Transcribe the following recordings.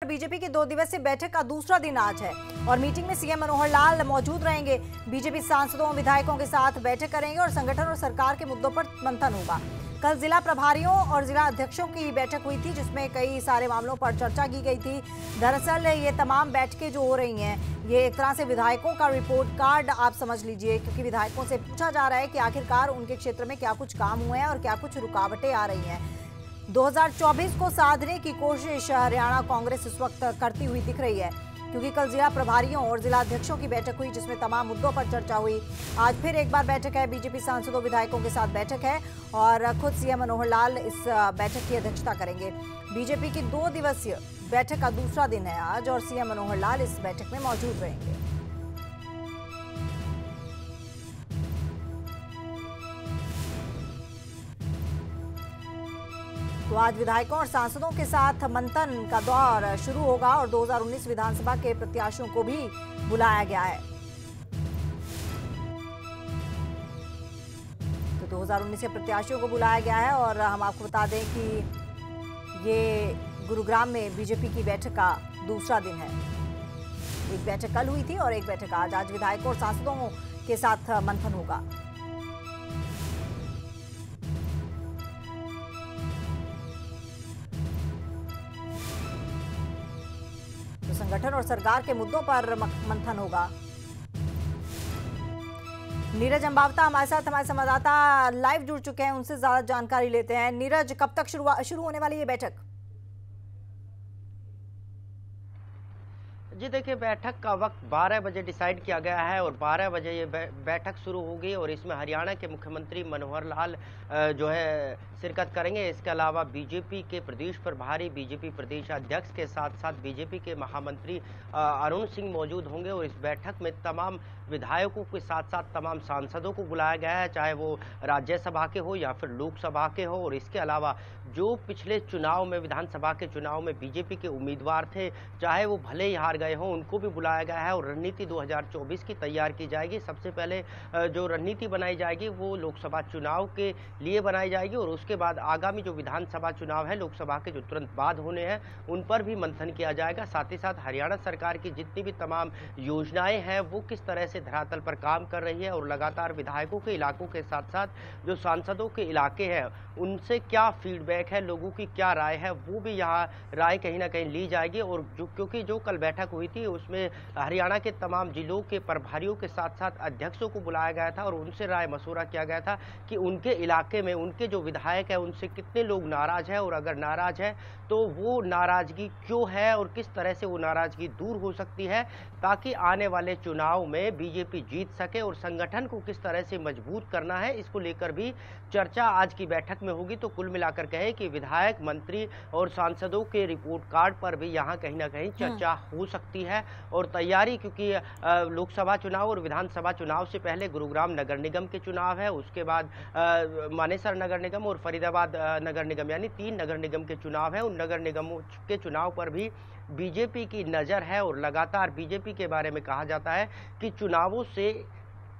BJP की 2 दिवसीय बैठक का दूसरा दिन आज है और मीटिंग में सीएम मनोहर लाल मौजूद रहेंगे। बीजेपी सांसदों विधायकों के साथ बैठक करेंगे और संगठन और सरकार के मुद्दों पर मंथन होगा। कल जिला प्रभारियों और जिला अध्यक्षों की बैठक हुई थी जिसमें कई सारे मामलों पर चर्चा की गई थी। दरअसल ये तमाम बैठकें जो हो रही हैं ये एक तरह से विधायकों का रिपोर्ट कार्ड आप समझ लीजिए, क्योंकि विधायकों से पूछा जा रहा है कि आखिरकार उनके क्षेत्र में क्या कुछ काम हुए हैं और क्या कुछ रुकावटें आ रही हैं। 2024 को साधने की कोशिश हरियाणा कांग्रेस इस वक्त करती हुई दिख रही है, क्योंकि कल जिला प्रभारियों और जिला अध्यक्षों की बैठक हुई जिसमें तमाम मुद्दों पर चर्चा हुई। आज फिर एक बार बैठक है, बीजेपी सांसदों विधायकों के साथ बैठक है और खुद सीएम मनोहर लाल इस बैठक की अध्यक्षता करेंगे। बीजेपी की 2 दिवसीय बैठक का दूसरा दिन है आज और सीएम मनोहर लाल इस बैठक में मौजूद रहेंगे। तो आज विधायकों और सांसदों के साथ मंथन का दौर शुरू होगा और 2019 विधानसभा के प्रत्याशियों को भी बुलाया गया है। तो 2019 के प्रत्याशियों को बुलाया गया है और हम आपको बता दें कि ये गुरुग्राम में बीजेपी की बैठक का दूसरा दिन है। एक बैठक कल हुई थी और एक बैठक आज विधायकों और सांसदों के साथ मंथन होगा। संगठन और सरकार के मुद्दों पर मंथन होगा। नीरज अंबावता हमारे संवाददाता लाइव जुड़ चुके हैं, उनसे ज्यादा जानकारी लेते हैं। नीरज, कब तक शुरू होने वाली ये बैठक? जी देखिए, बैठक का वक्त 12 बजे डिसाइड किया गया है और 12 बजे ये बैठक शुरू होगी और इसमें हरियाणा के मुख्यमंत्री मनोहर लाल जो है शिरकत करेंगे। इसके अलावा बीजेपी के प्रदेश प्रभारी, बीजेपी प्रदेश अध्यक्ष के साथ साथ बीजेपी के महामंत्री अरुण सिंह मौजूद होंगे और इस बैठक में तमाम विधायकों के साथ साथ तमाम सांसदों को बुलाया गया है, चाहे वो राज्यसभा के हो या फिर लोकसभा के हो। और इसके अलावा जो पिछले चुनाव में, विधानसभा के चुनाव में बीजेपी के उम्मीदवार थे, चाहे वो भले ही हार गए हों, उनको भी बुलाया गया है और रणनीति 2024 की तैयार की जाएगी। सबसे पहले जो रणनीति बनाई जाएगी वो लोकसभा चुनाव के लिए बनाई जाएगी और उसके बाद आगामी जो विधानसभा चुनाव है, लोकसभा के जो तुरंत बाद होने हैं, उन पर भी मंथन किया जाएगा। साथ ही साथ हरियाणा सरकार की जितनी भी तमाम योजनाएं हैं वो किस तरह से धरातल पर काम कर रही है और लगातार विधायकों के इलाकों के साथ साथ जो सांसदों के इलाके हैं उनसे क्या फीडबैक है, लोगों की क्या राय है, वो भी यहाँ राय कहीं ना कहीं ली जाएगी। और क्योंकि जो कल बैठक हुई थी उसमें हरियाणा के तमाम जिलों के प्रभारियों के साथ साथ अध्यक्षों को बुलाया गया था और उनसे राय मशवरा किया गया था कि उनके इलाके में उनके जो विधायक है उनसे कितने लोग नाराज है और अगर नाराज है तो वो नाराजगी क्यों है और किस तरह से वो नाराजगी दूर हो सकती है, ताकि आने वाले चुनाव में बीजेपी जीत सके और संगठन को किस तरह से मजबूत करना है, इसको लेकर भी चर्चा आज की बैठक में होगी। तो कुल मिलाकर कहें कि विधायक, मंत्री और सांसदों के रिपोर्ट कार्ड पर भी यहाँ कहीं ना कहीं चर्चा हो सकती है। और तैयारी, क्योंकि लोकसभा चुनाव और विधानसभा चुनाव से पहले गुरुग्राम नगर निगम के चुनाव है, उसके बाद मानेसर नगर निगम और फरीदाबाद नगर निगम, यानी 3 नगर निगम के चुनाव है। उन नगर निगमों के चुनाव पर भी बीजेपी की नज़र है और लगातार बीजेपी के बारे में कहा जाता है कि चुनावों से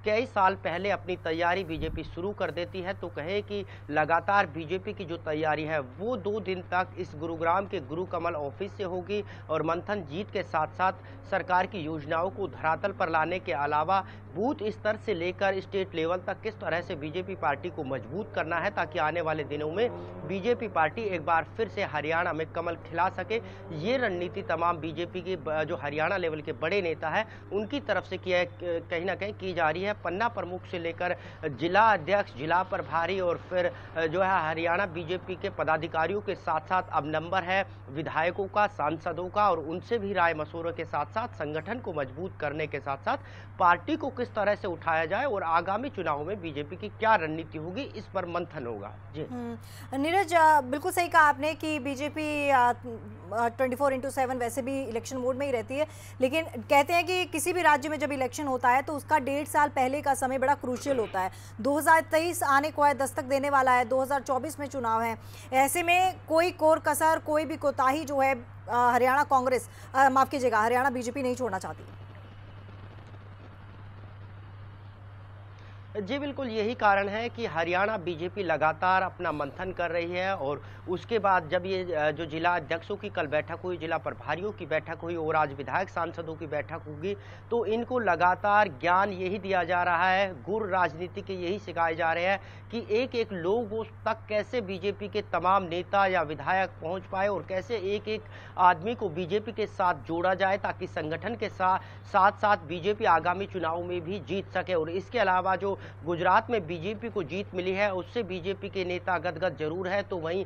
कई साल पहले अपनी तैयारी बीजेपी शुरू कर देती है। तो कहे कि लगातार बीजेपी की जो तैयारी है वो 2 दिन तक इस गुरुग्राम के गुरु कमल ऑफिस से होगी और मंथन जीत के साथ साथ सरकार की योजनाओं को धरातल पर लाने के अलावा बूथ स्तर से लेकर स्टेट लेवल तक किस तरह से बीजेपी पार्टी को मजबूत करना है, ताकि आने वाले दिनों में बीजेपी पार्टी एक बार फिर से हरियाणा में कमल खिला सके। ये रणनीति तमाम बीजेपी के जो हरियाणा लेवल के बड़े नेता है उनकी तरफ से कहीं ना कहीं की जा रही है। पन्ना प्रमुख से लेकर जिला अध्यक्ष, जिला प्रभारी और फिर जो है हरियाणा बीजेपी के पदाधिकारियों के साथ साथ अब नंबर है विधायकों का, सांसदों का, और उनसे भी राय मशवरे के साथ साथ संगठन को मजबूत करने के साथ साथ पार्टी को किस तरह से उठाया जाए और आगामी चुनाव में बीजेपी की क्या रणनीति होगी, इस पर मंथन होगा। जी नीरज, बिल्कुल सही कहा आपने कि बीजेपी 24/7 वैसे भी इलेक्शन मोड में ही रहती है, लेकिन कहते हैं कि किसी भी राज्य में जब इलेक्शन होता है तो उसका 1.5 साल पहले का समय बड़ा क्रूशियल होता है। 2023 आने को है, दस्तक देने वाला है, 2024 में चुनाव है। ऐसे में कोई कोर कसर, कोई भी कोताही जो है हरियाणा कांग्रेस, माफ कीजिएगा, हरियाणा बीजेपी नहीं छोड़ना चाहती। जी बिल्कुल, यही कारण है कि हरियाणा बीजेपी लगातार अपना मंथन कर रही है और उसके बाद जब ये जो जिला अध्यक्षों की कल बैठक हुई, जिला प्रभारियों की बैठक हुई और आज विधायक सांसदों की बैठक होगी, तो इनको लगातार ज्ञान यही दिया जा रहा है, गुर राजनीति के यही सिखाए जा रहे हैं कि एक एक लोगों तक कैसे बीजेपी के तमाम नेता या विधायक पहुंच पाए और कैसे एक एक आदमी को बीजेपी के साथ जोड़ा जाए ताकि संगठन के साथ साथ बीजेपी आगामी चुनाव में भी जीत सके। और इसके अलावा जो गुजरात में बीजेपी को जीत मिली है उससे बीजेपी के नेता गदगद जरूर है, तो वहीं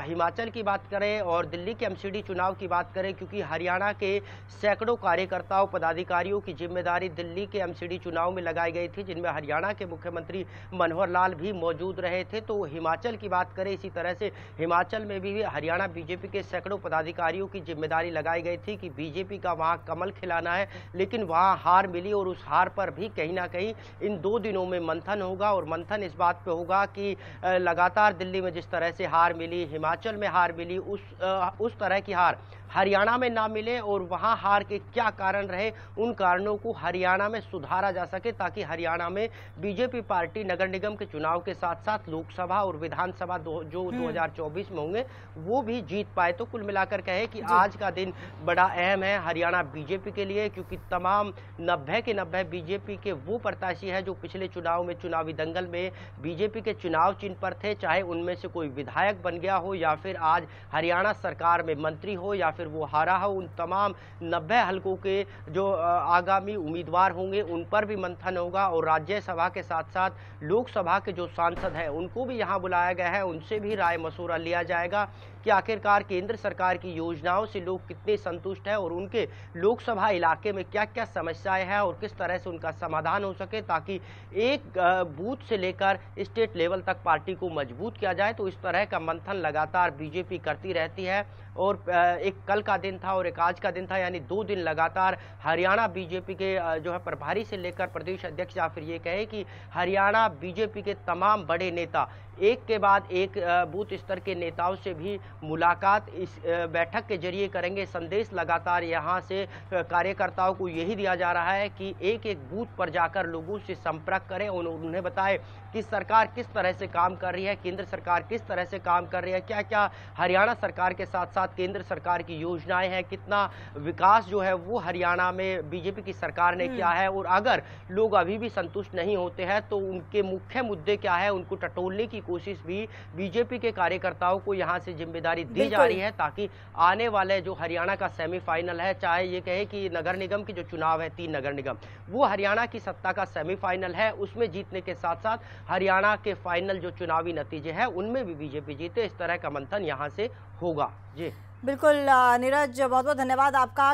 हिमाचल की बात करें और दिल्ली के एमसीडी चुनाव की बात करें, क्योंकि हरियाणा के सैकड़ों कार्यकर्ताओं पदाधिकारियों की जिम्मेदारी दिल्ली के एमसीडी चुनाव में लगाई गई थी, जिनमें हरियाणा के मुख्यमंत्री मनोहर लाल भी मौजूद रहे थे। तो हिमाचल की बात करें, इसी तरह से हिमाचल में भी हरियाणा बीजेपी के सैकड़ों पदाधिकारियों की जिम्मेदारी लगाई गई थी कि बीजेपी का वहां कमल खिलाना है, लेकिन वहां हार मिली और उस हार पर भी कहीं ना कहीं इन 2 दिनों में मंथन होगा। और मंथन इस बात पे होगा कि लगातार दिल्ली में जिस तरह से हार मिली, हिमाचल में हार मिली, उस तरह की हार हरियाणा में ना मिले और वहां हार के क्या कारण रहे, उन कारणों को हरियाणा में सुधारा जा सके ताकि हरियाणा में बीजेपी पार्टी नगर निगम के चुनाव के साथ साथ लोकसभा और विधानसभा जो 2024 में होंगे वो भी जीत पाए। तो कुल मिलाकर कहे कि आज का दिन बड़ा अहम है हरियाणा बीजेपी के लिए, क्योंकि तमाम 90 के 90 बीजेपी के वो प्रत्याशी है जो पिछले चुनाव में चुनावी दंगल में बीजेपी के चुनाव चिन्ह पर थे, चाहे उनमें से कोई विधायक बन गया हो या फिर आज हरियाणा सरकार में मंत्री हो या फिर वो हारा हो, उन तमाम 90 हलकों के जो आगामी उम्मीदवार होंगे उन पर भी मंथन होगा। और राज्यसभा के साथ साथ लोकसभा के जो सांसद हैं उनको भी यहाँ बुलाया गया है, उनसे भी राय मशवरा लिया जाएगा कि आखिरकार केंद्र सरकार की योजनाओं से लोग कितने संतुष्ट हैं और उनके लोकसभा इलाके में क्या क्या समस्याएं हैं और किस तरह से उनका समाधान हो सके, ताकि एक बूथ से लेकर स्टेट लेवल तक पार्टी को मजबूत किया जाए। तो इस तरह का मंथन लगातार बीजेपी करती रहती है और एक कल का दिन था और एक आज का दिन था, यानी 2 दिन लगातार हरियाणा बीजेपी के जो है प्रभारी से लेकर प्रदेश अध्यक्ष या फिर ये कहे कि हरियाणा बीजेपी के तमाम बड़े नेता एक के बाद एक बूथ स्तर के नेताओं से भी मुलाकात इस बैठक के जरिए करेंगे। संदेश लगातार यहां से कार्यकर्ताओं को यही दिया जा रहा है कि एक एक बूथ पर जाकर लोगों से संपर्क करें और उन्हें बताएं कि सरकार किस तरह से काम कर रही है, केंद्र सरकार किस तरह से काम कर रही है, क्या क्या हरियाणा सरकार के साथ साथ केंद्र सरकार की योजनाएं हैं, कितना विकास जो है वो हरियाणा में बीजेपी की सरकार ने किया है। और अगर लोग अभी भी संतुष्ट नहीं होते हैं तो उनके मुख्य मुद्दे क्या है, उनको टटोलने की कोशिश भी बीजेपी के कार्यकर्ताओं को यहां से जिम्मेदारी दी जा रही है, ताकि आने वाले जो हरियाणा का सेमीफाइनल है, चाहे ये कहे कि नगर निगम की जो चुनाव है 3 नगर निगम, वो हरियाणा की सत्ता का सेमीफाइनल है, उसमें जीतने के साथ साथ हरियाणा के फाइनल जो चुनावी नतीजे हैं उनमें भी बीजेपी जीते। इस तरह का मंथन यहां से होगा। जी बिल्कुल नीरज, बहुत बहुत धन्यवाद आपका।